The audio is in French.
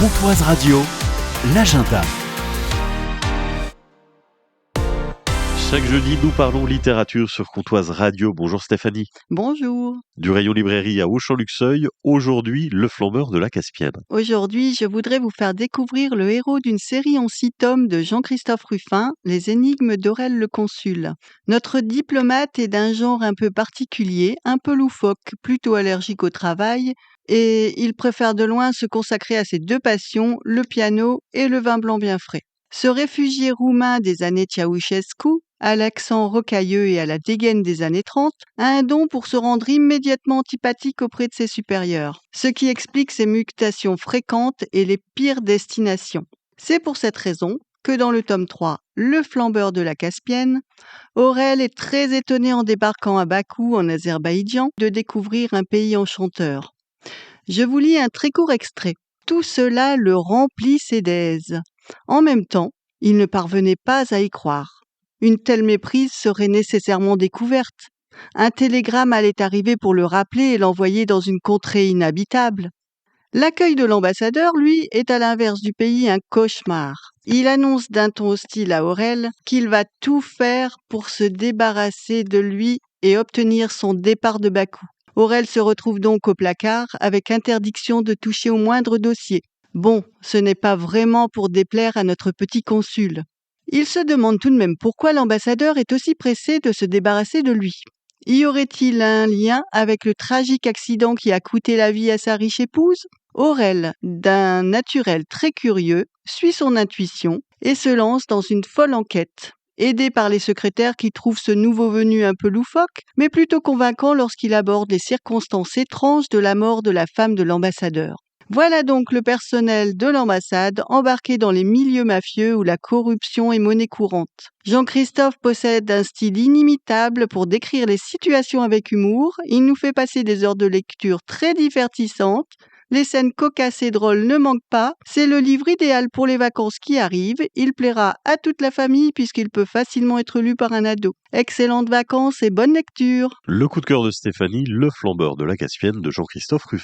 Pontoise Radio, l'agenda. Chaque jeudi, nous parlons littérature sur Pontoise Radio. Bonjour Stéphanie. Bonjour. Du rayon librairie à Auchan-Luxeuil, aujourd'hui, Le Flambeur de la Caspienne. Aujourd'hui, je voudrais vous faire découvrir le héros d'une série en 6 tomes de Jean-Christophe Ruffin, Les énigmes d'Aurel le Consul. Notre diplomate est d'un genre un peu particulier, un peu loufoque, plutôt allergique au travail, et il préfère de loin se consacrer à ses deux passions, le piano et le vin blanc bien frais. Ce réfugié roumain des années Ceausescu, à l'accent rocailleux et à la dégaine des années 30, a un don pour se rendre immédiatement antipathique auprès de ses supérieurs, ce qui explique ses mutations fréquentes et les pires destinations. C'est pour cette raison que dans le tome 3, Le Flambeur de la Caspienne, Aurel est très étonné en débarquant à Bakou, en Azerbaïdjan, de découvrir un pays enchanteur. Je vous lis un très court extrait. Tout cela le remplissait d'aise. En même temps, il ne parvenait pas à y croire. Une telle méprise serait nécessairement découverte. Un télégramme allait arriver pour le rappeler et l'envoyer dans une contrée inhabitable. L'accueil de l'ambassadeur, lui, est à l'inverse du pays un cauchemar. Il annonce d'un ton hostile à Aurel qu'il va tout faire pour se débarrasser de lui et obtenir son départ de Bakou. Aurel se retrouve donc au placard avec interdiction de toucher au moindre dossier. Bon, ce n'est pas vraiment pour déplaire à notre petit consul. Il se demande tout de même pourquoi l'ambassadeur est aussi pressé de se débarrasser de lui. Y aurait-il un lien avec le tragique accident qui a coûté la vie à sa riche épouse ? Aurel, d'un naturel très curieux, suit son intuition et se lance dans une folle enquête. Aidé par les secrétaires qui trouvent ce nouveau venu un peu loufoque, mais plutôt convaincant lorsqu'il aborde les circonstances étranges de la mort de la femme de l'ambassadeur. Voilà donc le personnel de l'ambassade embarqué dans les milieux mafieux où la corruption est monnaie courante. Jean-Christophe possède un style inimitable pour décrire les situations avec humour. Il nous fait passer des heures de lecture très divertissantes. Les scènes cocasses et drôles ne manquent pas. C'est le livre idéal pour les vacances qui arrivent. Il plaira à toute la famille puisqu'il peut facilement être lu par un ado. Excellentes vacances et bonne lecture. Le coup de cœur de Stéphanie, Le Flambeur de la Caspienne de Jean-Christophe Ruffin.